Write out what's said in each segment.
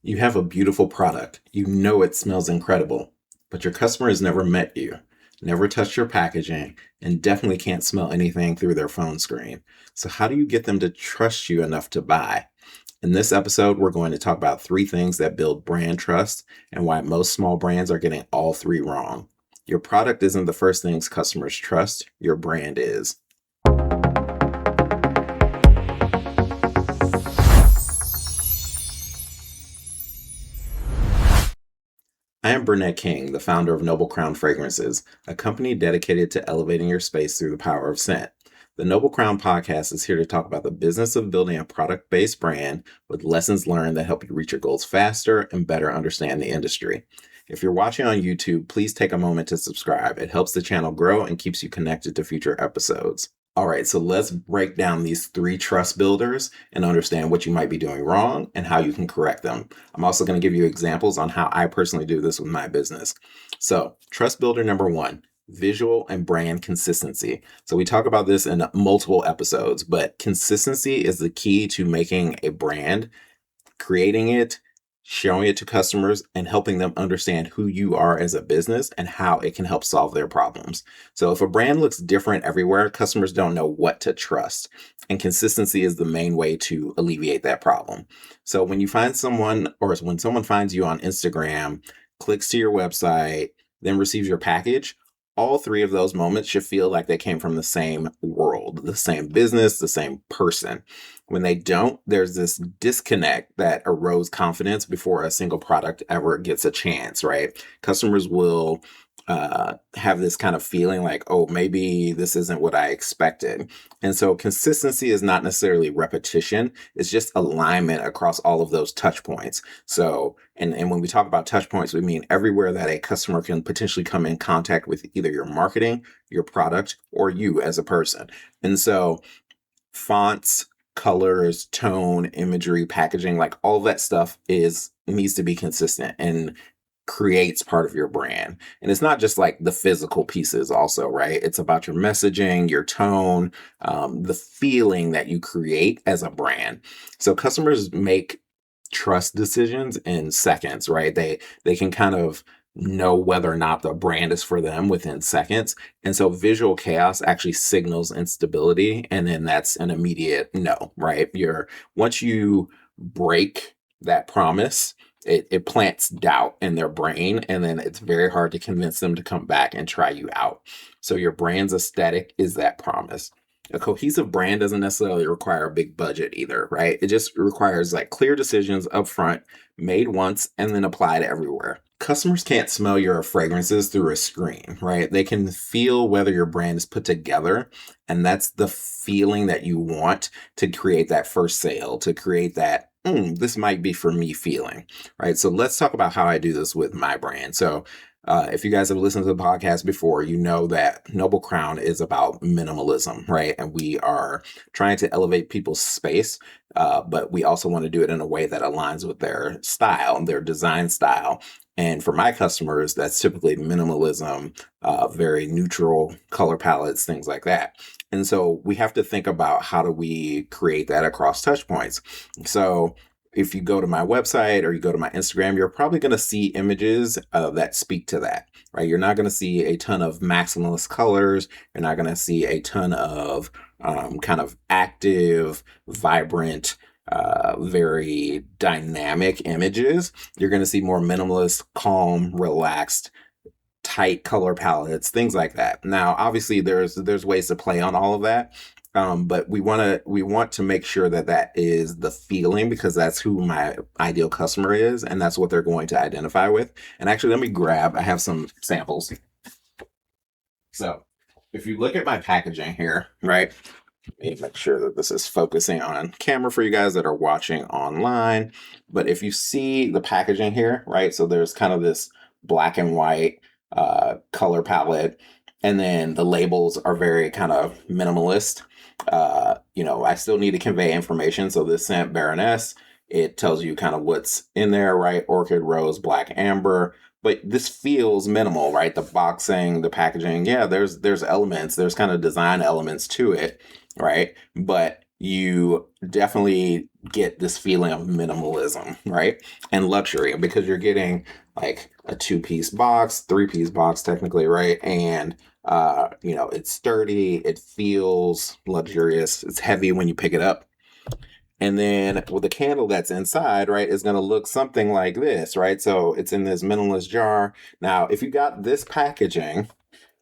You have a beautiful product. You know it smells incredible, but your customer has never met you, never touched your packaging, and definitely can't smell anything through their phone screen. So, how do you get them to trust you enough to buy? In this episode, we're going to talk about three things that build brand trust and why most small brands are getting all three wrong. Your product isn't the first things customers trust, your brand is. I am Burnett King, the founder of Noble Crown Fragrances, a company dedicated to elevating your space through the power of scent. The Noble Crown podcast is here to talk about the business of building a product-based brand with lessons learned that help you reach your goals faster and better understand the industry. If you're watching on YouTube, please take a moment to subscribe. It helps the channel grow and keeps you connected to future episodes. All right, so let's break down these three trust builders and understand what you might be doing wrong and how you can correct them. I'm also going to give you examples on how I personally do this with my business. So, trust builder number one, visual and brand consistency. So, we talk about this in multiple episodes, but consistency is the key to making a brand, creating it, showing it to customers, and helping them understand who you are as a business and how it can help solve their problems. So if a brand looks different everywhere, customers don't know what to trust. And consistency is the main way to alleviate that problem. So when you find someone, or when someone finds you on Instagram, clicks to your website, then receives your package, all three of those moments should feel like they came from the same world, the same business, the same person. When they don't, there's this disconnect that erodes confidence before a single product ever gets a chance, right? Customers will have this kind of feeling like, oh, maybe this isn't what I expected. And so consistency is not necessarily repetition. It's just alignment across all of those touch points. So, and when we talk about touch points, we mean everywhere that a customer can potentially come in contact with either your marketing, your product, or you as a person. And so fonts, colors, tone, imagery, packaging, like all that stuff needs to be consistent and creates part of your brand. And it's not just like the physical pieces also, right? It's about your messaging, your tone, the feeling that you create as a brand. So customers make trust decisions in seconds, right? They can kind of know whether or not the brand is for them within seconds. And so visual chaos actually signals instability. And then that's an immediate no, right? Once you break that promise, it plants doubt in their brain, and then it's very hard to convince them to come back and try you out. So your brand's aesthetic is that promise. A cohesive brand doesn't necessarily require a big budget either, right? It just requires like clear decisions up front, made once, and then applied everywhere. Customers can't smell your fragrances through a screen, right? They can feel whether your brand is put together, and that's the feeling that you want to create that first sale, to create that this might be for me feeling, right? So let's talk about how I do this with my brand. So if you guys have listened to the podcast before, you know that Noble Crown is about minimalism, right? And we are trying to elevate people's space, but we also want to do it in a way that aligns with their style, their design style. And for my customers, that's typically minimalism, very neutral color palettes, things like that. And so we have to think about how do we create that across touch points. So if you go to my website or you go to my Instagram, you're probably going to see images that speak to that, right? You're not going to see a ton of maximalist colors. You're not going to see a ton of kind of active, vibrant, very dynamic images. You're going to see more minimalist, calm, relaxed, tight color palettes, things like that. Now, obviously, there's ways to play on all of that, but we want to make sure that that is the feeling, because that's who my ideal customer is, and that's what they're going to identify with. And actually, I have some samples. So, if you look at my packaging here, right? Let me make sure that this is focusing on camera for you guys that are watching online. But if you see the packaging here, right? So there's kind of this black and white color palette, and then the labels are very kind of minimalist. I still need to convey information. So this scent Baroness, it tells you kind of what's in there, right? Orchid, rose, black, amber. But this feels minimal, right? The boxing, the packaging, yeah, there's elements, there's kind of design elements to it, right? But you definitely get this feeling of minimalism, right? And luxury, because you're getting like a 2-piece box, 3-piece box technically, right? And it's sturdy, it feels luxurious, it's heavy when you pick it up. And then with the candle that's inside, right, is going to look something like this, right? So it's in this minimalist jar. Now, if you got this packaging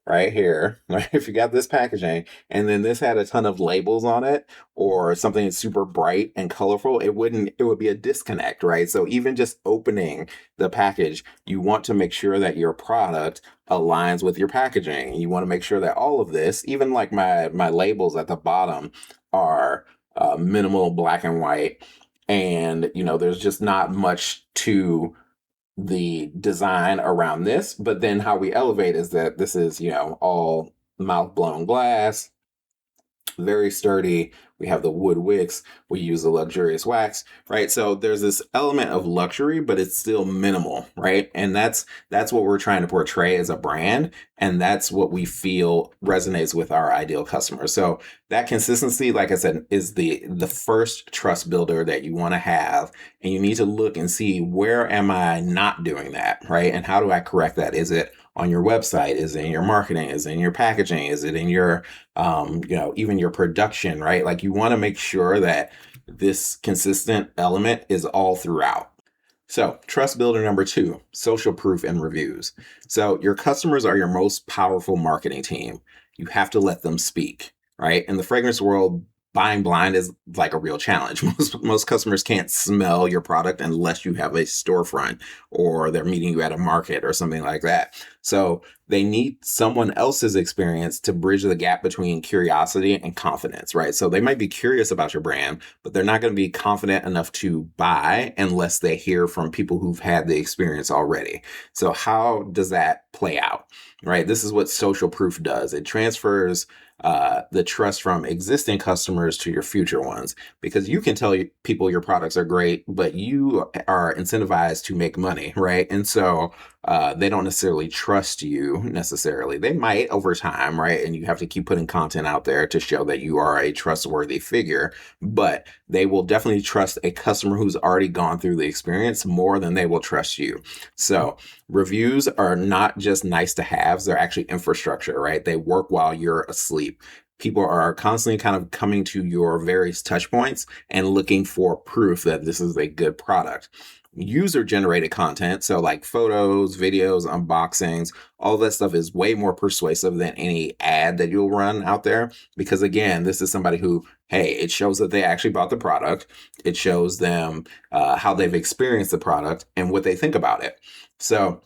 right here, right, if you got this packaging and then this had a ton of labels on it or something that's super bright and colorful, it would be a disconnect, right? So even just opening the package, you want to make sure that your product aligns with your packaging. You want to make sure that all of this, even like my labels at the bottom, are minimal black and white, and there's just not much to the design around this. But then how we elevate is that this is all mouth blown glass, very sturdy. We have the wood wicks. We use the luxurious wax, right? So there's this element of luxury, but it's still minimal, right? And that's what we're trying to portray as a brand, and that's what we feel resonates with our ideal customers. So that consistency, like I said, is the first trust builder that you want to have, and you need to look and see, where am I not doing that, right? And how do I correct that? Is it on your website? Is it in your marketing? Is it in your packaging? Is it in your even your production, right? Like, you want to make sure that this consistent element is all throughout. So, trust builder number 2, social proof and reviews. So your customers are your most powerful marketing team. You have to let them speak, right? In the fragrance world, buying blind is like a real challenge. Most customers can't smell your product unless you have a storefront or they're meeting you at a market or something like that. So they need someone else's experience to bridge the gap between curiosity and confidence, right? So they might be curious about your brand, but they're not going to be confident enough to buy unless they hear from people who've had the experience already. So how does that play out, right? This is what social proof does. It transfers the trust from existing customers to your future ones, because you can tell people your products are great, but you are incentivized to make money, right? And so they don't necessarily trust you necessarily. They might over time, right? And you have to keep putting content out there to show that you are a trustworthy figure, but they will definitely trust a customer who's already gone through the experience more than they will trust you. So reviews are not just nice to haves, they're actually infrastructure, right? They work while you're asleep. People are constantly kind of coming to your various touch points and looking for proof that this is a good product. User generated content, so like photos, videos, unboxings, all that stuff is way more persuasive than any ad that you'll run out there, because again, this is somebody who, hey, it shows that they actually bought the product. It shows them how they've experienced the product and what they think about it. So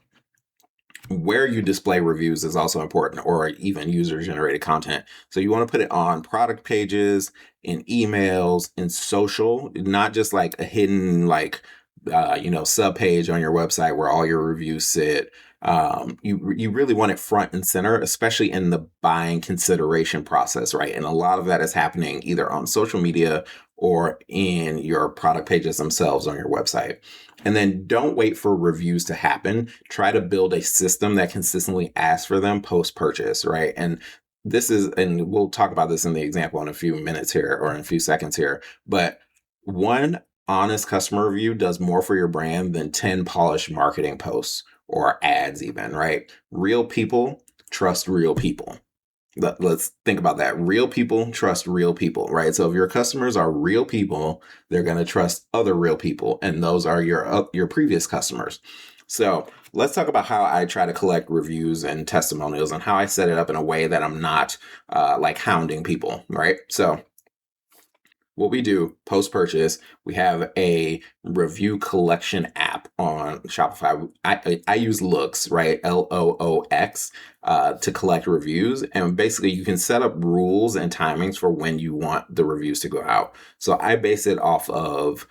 where you display reviews is also important, or even user generated content. So you want to put it on product pages, in emails, in social, not just like a hidden sub page on your website where all your reviews sit. You really want it front and center, especially in the buying consideration process, right? And a lot of that is happening either on social media or in your product pages themselves on your website. And then don't wait for reviews to happen. Try to build a system that consistently asks for them post-purchase, right? And we'll talk about this in the example in a few minutes here, or in a few seconds here, but one honest customer review does more for your brand than 10 polished marketing posts or ads even, right? Real people trust real people. Let's think about that. Real people trust real people, right? So if your customers are real people, they're going to trust other real people, and those are your previous customers. So let's talk about how I try to collect reviews and testimonials, and how I set it up in a way that I'm not like hounding people, right? So what we do post-purchase, we have a review collection app on Shopify. I use Loox, right? Loox, to collect reviews. And basically you can set up rules and timings for when you want the reviews to go out. So I base it off of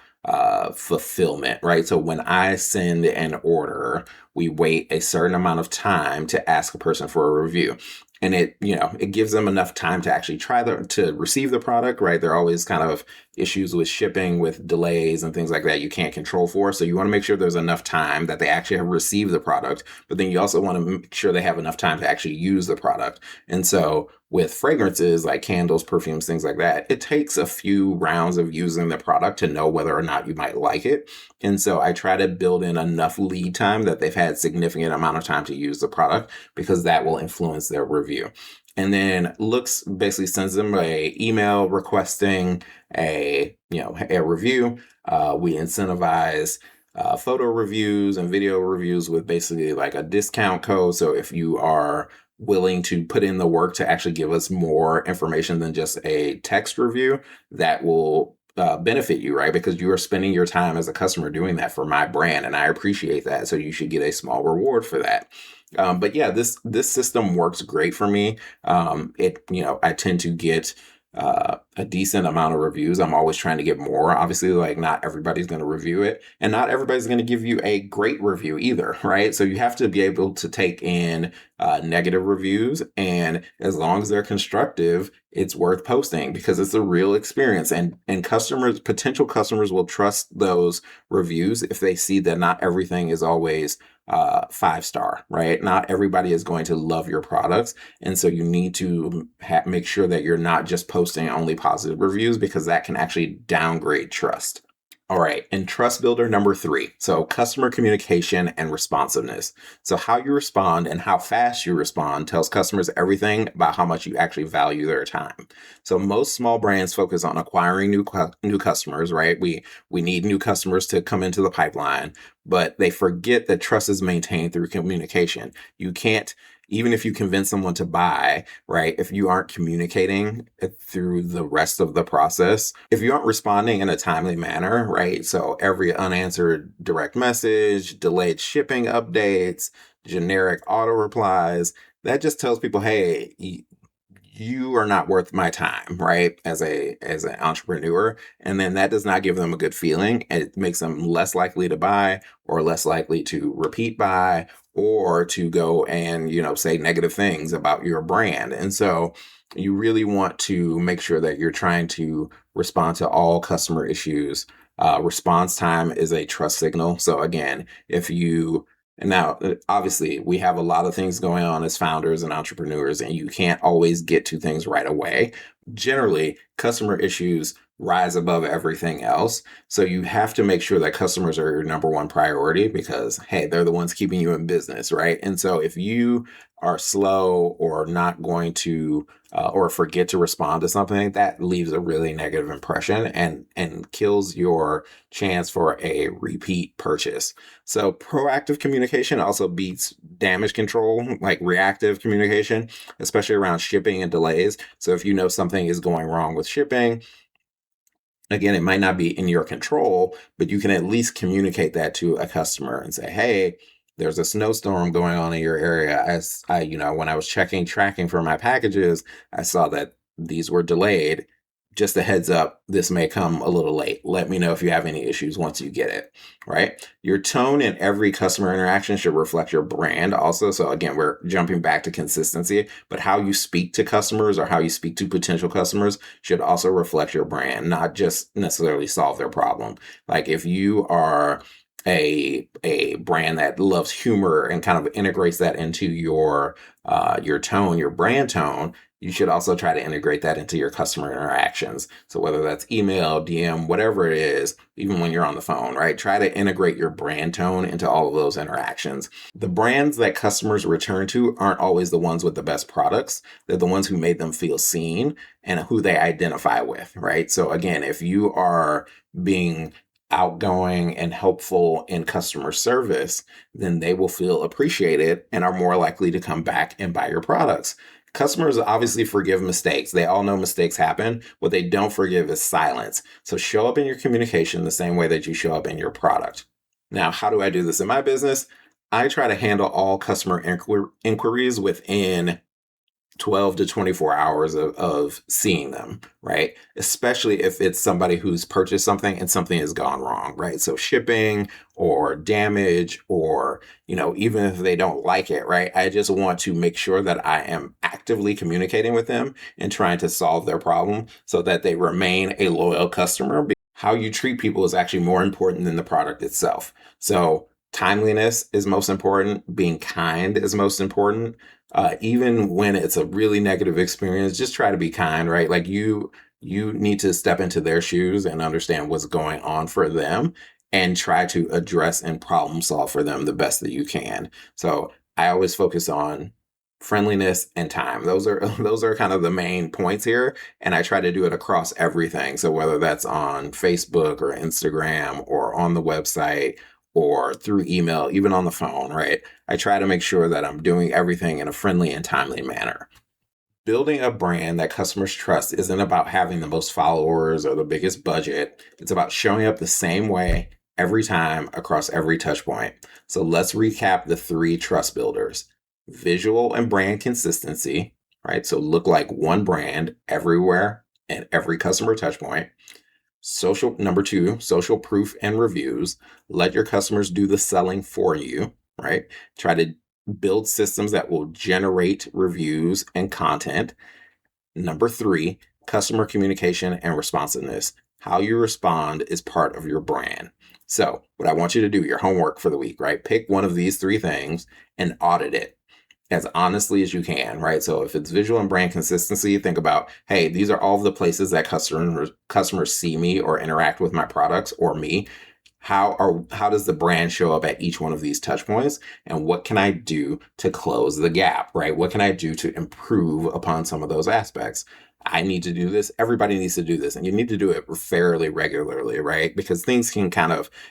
fulfillment, right? So when I send an order, we wait a certain amount of time to ask a person for a review. And it gives them enough time to actually to receive the product, right? They're always kind of issues with shipping, with delays and things like that you can't control for. So you want to make sure there's enough time that they actually have received the product, but then you also want to make sure they have enough time to actually use the product. And so with fragrances like candles, perfumes, things like that, it takes a few rounds of using the product to know whether or not you might like it. And so I try to build in enough lead time that they've had significant amount of time to use the product, because that will influence their review. And then Looks basically sends them a email requesting a review. We incentivize photo reviews and video reviews with basically like a discount code. So if you are willing to put in the work to actually give us more information than just a text review, that will benefit you, right? Because you are spending your time as a customer doing that for my brand, and I appreciate that. So you should get a small reward for that. But yeah, this system works great for me. I tend to get a decent amount of reviews. I'm always trying to get more. Obviously, like not everybody's going to review it, and not everybody's going to give you a great review either, right? So you have to be able to take in negative reviews, and as long as they're constructive, it's worth posting because it's a real experience. And potential customers will trust those reviews if they see that not everything is always 5-star, right? Not everybody is going to love your products. And so you need to make sure that you're not just posting only positive reviews, because that can actually downgrade trust. All right, and trust builder number 3. So customer communication and responsiveness. So how you respond and how fast you respond tells customers everything about how much you actually value their time. So most small brands focus on acquiring new customers, right? We need new customers to come into the pipeline, but they forget that trust is maintained through communication. You can't, even if you convince someone to buy, right, if you aren't communicating through the rest of the process, if you aren't responding in a timely manner, right, so every unanswered direct message, delayed shipping updates, generic auto replies, that just tells people, hey, you are not worth my time, right? As an entrepreneur. And then that does not give them a good feeling. And it makes them less likely to buy, or less likely to repeat buy, or to go and, say negative things about your brand. And so you really want to make sure that you're trying to respond to all customer issues. Response time is a trust signal. So again, now, obviously, we have a lot of things going on as founders and entrepreneurs, and you can't always get to things right away. Generally, customer issues rise above everything else. So you have to make sure that customers are your number one priority, because, hey, they're the ones keeping you in business, right? And so if you are slow or not going to or forget to respond to something, that leaves a really negative impression and kills your chance for a repeat purchase. So proactive communication also beats damage control, like reactive communication, especially around shipping and delays. So if you know something is going wrong with shipping, again, it might not be in your control, but you can at least communicate that to a customer and say, hey, there's a snowstorm going on in your area. As when I was tracking for my packages, I saw that these were delayed. Just a heads up, this may come a little late. Let me know if you have any issues once you get it, right? Your tone in every customer interaction should reflect your brand also. So again, we're jumping back to consistency, but how you speak to customers or how you speak to potential customers should also reflect your brand, not just necessarily solve their problem. Like if you are a brand that loves humor and kind of integrates that into your tone, your brand tone, you should also try to integrate that into your customer interactions. So whether that's email, DM, whatever it is, even when you're on the phone, right? Try to integrate your brand tone into all of those interactions. The brands that customers return to aren't always the ones with the best products. They're the ones who made them feel seen and who they identify with, right? So again, if you are being outgoing and helpful in customer service, then they will feel appreciated and are more likely to come back and buy your products. Customers obviously forgive mistakes. They all know mistakes happen. What they don't forgive is silence. So show up in your communication the same way that you show up in your product. Now, how do I do this in my business? I try to handle all customer inquiries within 12 to 24 hours of seeing them, right? Especially if it's somebody who's purchased something and something has gone wrong, right? So shipping or damage or, even if they don't like it, right? I just want to make sure that I am actively communicating with them and trying to solve their problem so that they remain a loyal customer. How you treat people is actually more important than the product itself. So timeliness is most important. Being kind is most important. Even when it's a really negative experience, just try to be kind, right? Like you need to step into their shoes and understand what's going on for them and try to address and problem solve for them the best that you can. So I always focus on friendliness and time. Those are those are kind of the main points here, and I try to do it across everything. So whether that's on Facebook or Instagram or on the website or through email, even on the phone, right? I try to make sure that I'm doing everything in a friendly and timely manner. Building a brand that customers trust isn't about having the most followers or the biggest budget. It's about showing up the same way every time across every touch point. So let's recap the three trust builders: visual and brand consistency, right? So look like one brand everywhere and every customer touch point. Number two, social proof and reviews. Let your customers do the selling for you, right? Try to build systems that will generate reviews and content. Number three, customer communication and responsiveness. How you respond is part of your brand. So, what I want you to do, your homework for the week, right? Pick one of these three things and audit it as honestly as you can, right? So if it's visual and brand consistency, think about, hey, these are all the places that customers see me or interact with my products or me. How does the brand show up at each one of these touch points? And what can I do to close the gap, right? What can I do to improve upon some of those aspects? I need to do this. Everybody needs to do this. And you need to do it fairly regularly, right? Because things can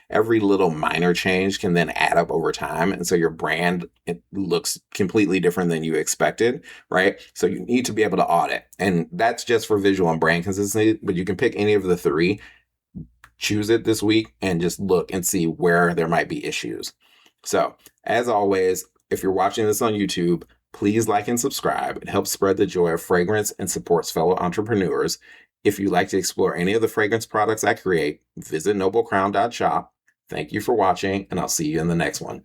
every little minor change can then add up over time. And so your brand, it looks completely different than you expected, right? So you need to be able to audit. And that's just for visual and brand consistency, but you can pick any of the three, choose it this week, and just look and see where there might be issues. So as always, if you're watching this on YouTube, please like and subscribe. It helps spread the joy of fragrance and supports fellow entrepreneurs. If you'd like to explore any of the fragrance products I create, visit noblecrown.shop. Thank you for watching, and I'll see you in the next one.